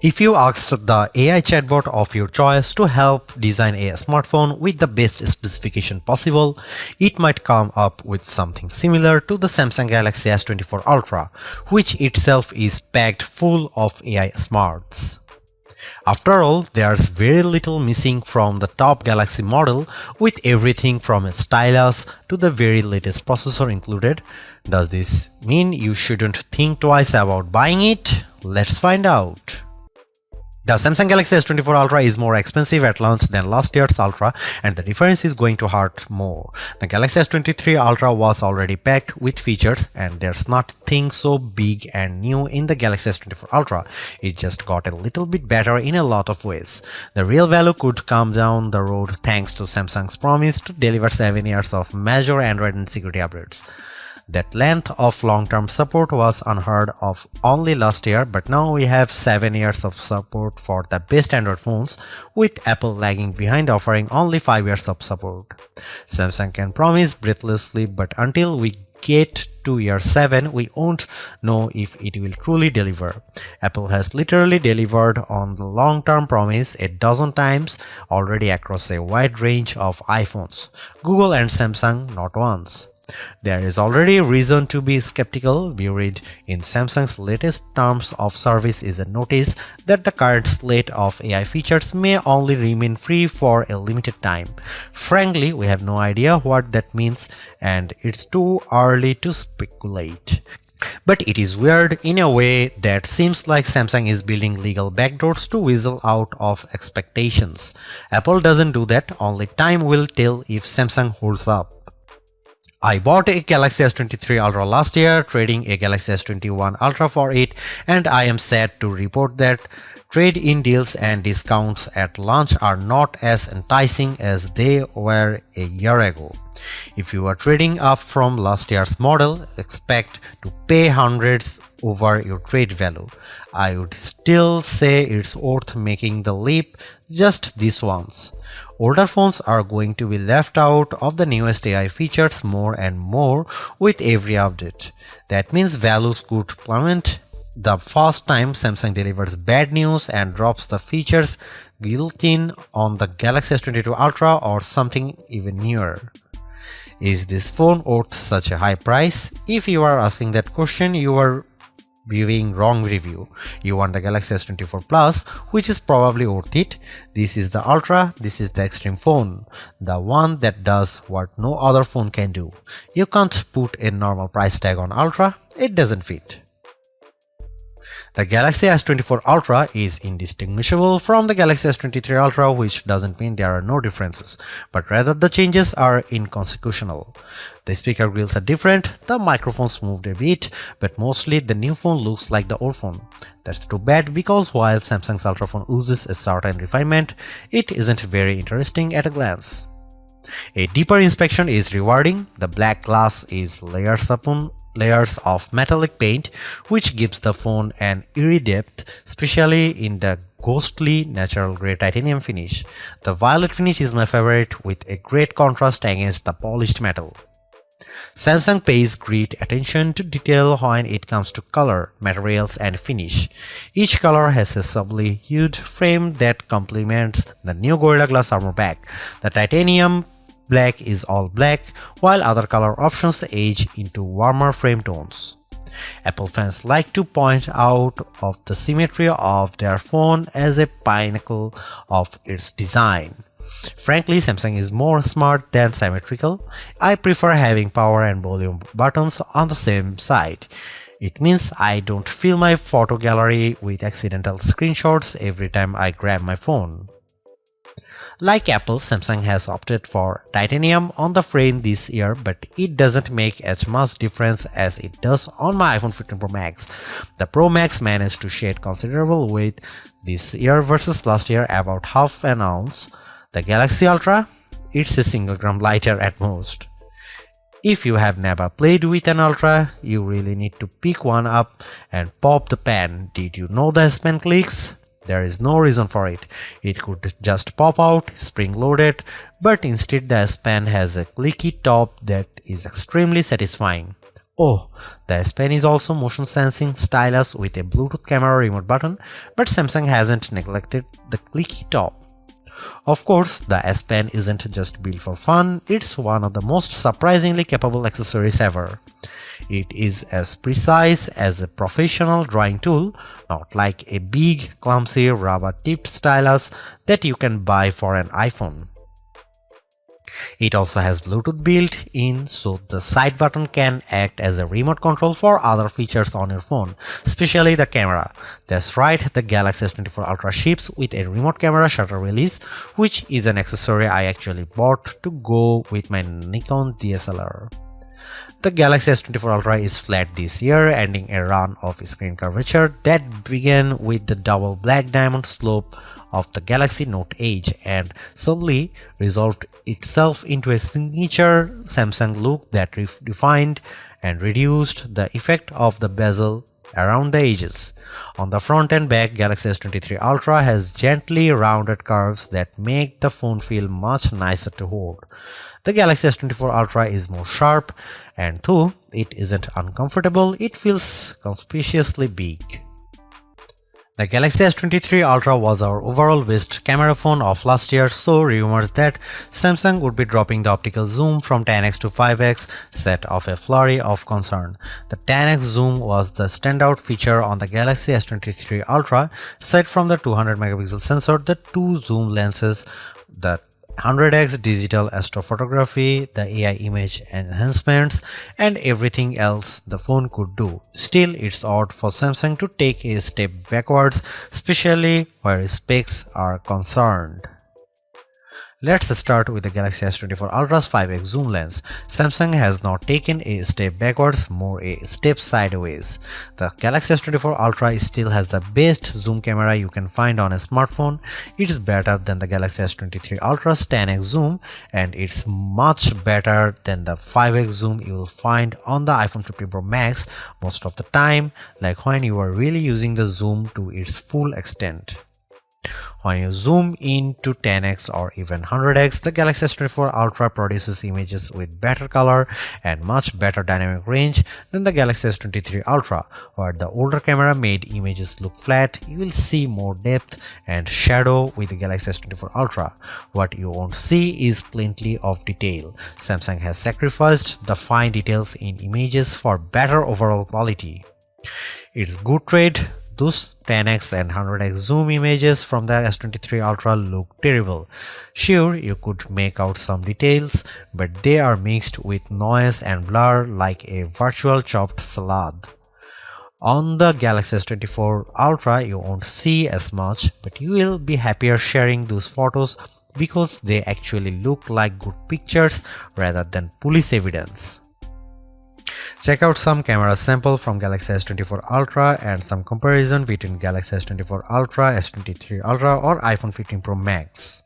If you asked the AI chatbot of your choice to help design a smartphone with the best specification possible, it might come up with something similar to the Samsung Galaxy S24 Ultra, which itself is packed full of AI smarts. After all, there's very little missing from the top Galaxy model, with everything from a stylus to the very latest processor included. Does this mean you shouldn't think twice about buying it? Let's find out. The Samsung Galaxy S24 Ultra is more expensive at launch than last year's Ultra, and the difference is going to hurt more. The Galaxy S23 Ultra was already packed with features, and there's nothing so big and new in the Galaxy S24 Ultra. It just got a little bit better in a lot of ways. The real value could come down the road thanks to Samsung's promise to deliver 7 years of major Android and security updates. That length of long-term support was unheard of only last year, but now we have 7 years of support for the best Android phones, with Apple lagging behind offering only 5 years of support. Samsung can promise breathlessly, but until we get to year 7, we won't know if it will truly deliver. Apple has literally delivered on the long-term promise a dozen times already across a wide range of iPhones. Google and Samsung not once. There is already reason to be skeptical. We read in Samsung's latest terms of service is a notice that the current slate of AI features may only remain free for a limited time. Frankly, we have no idea what that means, and it's too early to speculate. But it is weird in a way that seems like Samsung is building legal backdoors to weasel out of expectations. Apple doesn't do that, only time will tell if Samsung holds up. I bought a Galaxy S23 Ultra last year, trading a Galaxy S21 Ultra for it, and I am sad to report that trade-in deals and discounts at launch are not as enticing as they were a year ago. If you are trading up from last year's model, expect to pay hundreds over your trade value. I would still say it's worth making the leap just this once. Older phones are going to be left out of the newest AI features more and more with every update. That means values could plummet the first time Samsung delivers bad news and drops the features built-in on the Galaxy S22 Ultra or something even newer. Is this phone worth such a high price? If you are asking that question, you are viewing wrong review. You want the Galaxy S24 Plus, which is probably worth it. This is the Ultra, this is the extreme phone, the one that does what no other phone can do. You can't put a normal price tag on Ultra, it doesn't fit. The Galaxy S24 Ultra is indistinguishable from the Galaxy S23 Ultra, which doesn't mean there are no differences, but rather the changes are inconsequential. The speaker grills are different, the microphones moved a bit, but mostly the new phone looks like the old phone. That's too bad, because while Samsung's Ultra phone oozes a certain refinement, it isn't very interesting at a glance. A deeper inspection is rewarding. The black glass is layers upon layers of metallic paint, which gives the phone an eerie depth, especially in the ghostly natural grey titanium finish. The violet finish is my favorite, with a great contrast against the polished metal. Samsung pays great attention to detail when it comes to color, materials, and finish. Each color has a subtly hued frame that complements the new Gorilla Glass armor back. The titanium black is all black, while other color options age into warmer frame tones. Apple fans like to point out of the symmetry of their phone as a pinnacle of its design. Frankly, Samsung is more smart than symmetrical. I prefer having power and volume buttons on the same side. It means I don't fill my photo gallery with accidental screenshots every time I grab my phone. Like Apple, Samsung has opted for titanium on the frame this year, but it doesn't make as much difference as it does on my iPhone 15 Pro Max. The Pro Max managed to shed considerable weight this year versus last year, about half an ounce. The Galaxy Ultra, it's a single gram lighter at most. If you have never played with an Ultra, you really need to pick one up and pop the pen. Did you know the S Pen clicks? There is no reason for it. It could just pop out, spring-loaded, but instead the S Pen has a clicky top that is extremely satisfying. Oh, the S Pen is also motion sensing stylus with a Bluetooth camera remote button, but Samsung hasn't neglected the clicky top. Of course, the S Pen isn't just built for fun, it's one of the most surprisingly capable accessories ever. It is as precise as a professional drawing tool, not like a big, clumsy, rubber-tipped stylus that you can buy for an iPhone. It also has Bluetooth built in, so the side button can act as a remote control for other features on your phone, especially the camera. That's right, the Galaxy S24 Ultra ships with a remote camera shutter release, which is an accessory I actually bought to go with my Nikon DSLR. The Galaxy S24 Ultra is flat this year, ending a run of screen curvature that began with the double black diamond slope of the Galaxy Note Edge and subtly resolved itself into a signature Samsung look that refined and reduced the effect of the bezel around the edges. On the front and back, Galaxy S23 Ultra has gently rounded curves that make the phone feel much nicer to hold. The Galaxy S24 Ultra is more sharp, and though it isn't uncomfortable, it feels conspicuously big. The Galaxy S23 Ultra was our overall best camera phone of last year, so rumors that Samsung would be dropping the optical zoom from 10x to 5x set off a flurry of concern. The 10x zoom was the standout feature on the Galaxy S23 Ultra. Aside from the 200 megapixel sensor, the two zoom lenses, the 100x digital astrophotography, the AI image enhancements, and everything else the phone could do. Still, it's odd for Samsung to take a step backwards, especially where specs are concerned. Let's start with the Galaxy S24 Ultra's 5x zoom lens. Samsung has not taken a step backwards, more a step sideways. The Galaxy S24 Ultra still has the best zoom camera you can find on a smartphone. It's better than the Galaxy S23 Ultra's 10x zoom, and it's much better than the 5x zoom you will find on the iPhone 15 Pro Max most of the time, like when you are really using the zoom to its full extent. When you zoom in to 10x or even 100x, the Galaxy S24 Ultra produces images with better color and much better dynamic range than the Galaxy S23 Ultra. Where the older camera made images look flat, you will see more depth and shadow with the Galaxy S24 Ultra. What you won't see is plenty of detail. Samsung has sacrificed the fine details in images for better overall quality. It's good trade. Those 10x and 100x zoom images from the S23 Ultra look terrible. Sure, you could make out some details, but they are mixed with noise and blur like a virtual chopped salad. On the Galaxy S24 Ultra, you won't see as much, but you will be happier sharing those photos because they actually look like good pictures rather than police evidence. Check out some camera sample from Galaxy S24 Ultra and some comparison between Galaxy S24 Ultra, S23 Ultra or iPhone 15 Pro Max.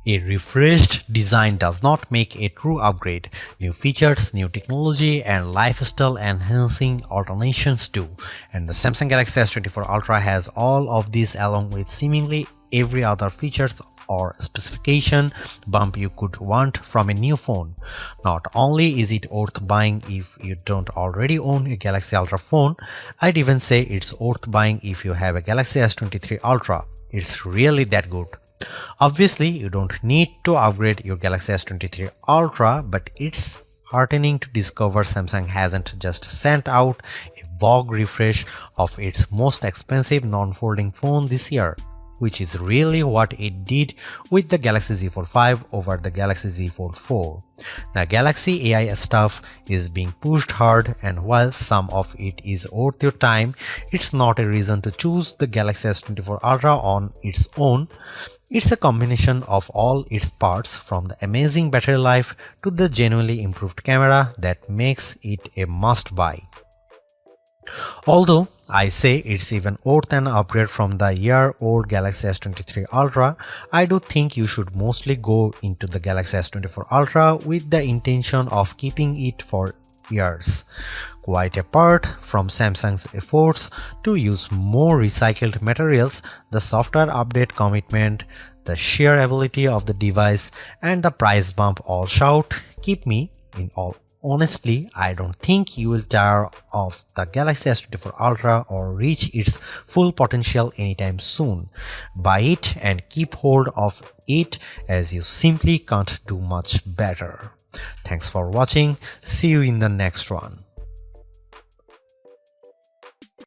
A refreshed design does not make a true upgrade. New features, new technology, and lifestyle enhancing alternations do. And the Samsung Galaxy S24 Ultra has all of these along with seemingly every other features or specification bump you could want from a new phone. Not only is it worth buying if you don't already own a Galaxy Ultra phone, I'd even say it's worth buying if you have a Galaxy S23 Ultra. It's really that good. Obviously, you don't need to upgrade your Galaxy S23 Ultra, but it's heartening to discover Samsung hasn't just sent out a vague refresh of its most expensive non-folding phone this year, which is really what it did with the Galaxy Z Fold 5 over the Galaxy Z Fold 4. The Galaxy AI stuff is being pushed hard, and while some of it is worth your time, it's not a reason to choose the Galaxy S24 Ultra on its own. It's a combination of all its parts, from the amazing battery life to the genuinely improved camera, that makes it a must-buy. Although I say it's even worth an upgrade from the year-old Galaxy S23 Ultra, I do think you should mostly go into the Galaxy S24 Ultra with the intention of keeping it for years. Quite apart from Samsung's efforts to use more recycled materials, the software update commitment, the sheer ability of the device, and the price bump all shout, keep me in all. Honestly, I don't think you will tire of the Galaxy S24 Ultra or reach its full potential anytime soon. Buy it and keep hold of it, as you simply can't do much better. Thanks for watching. See you in the next one.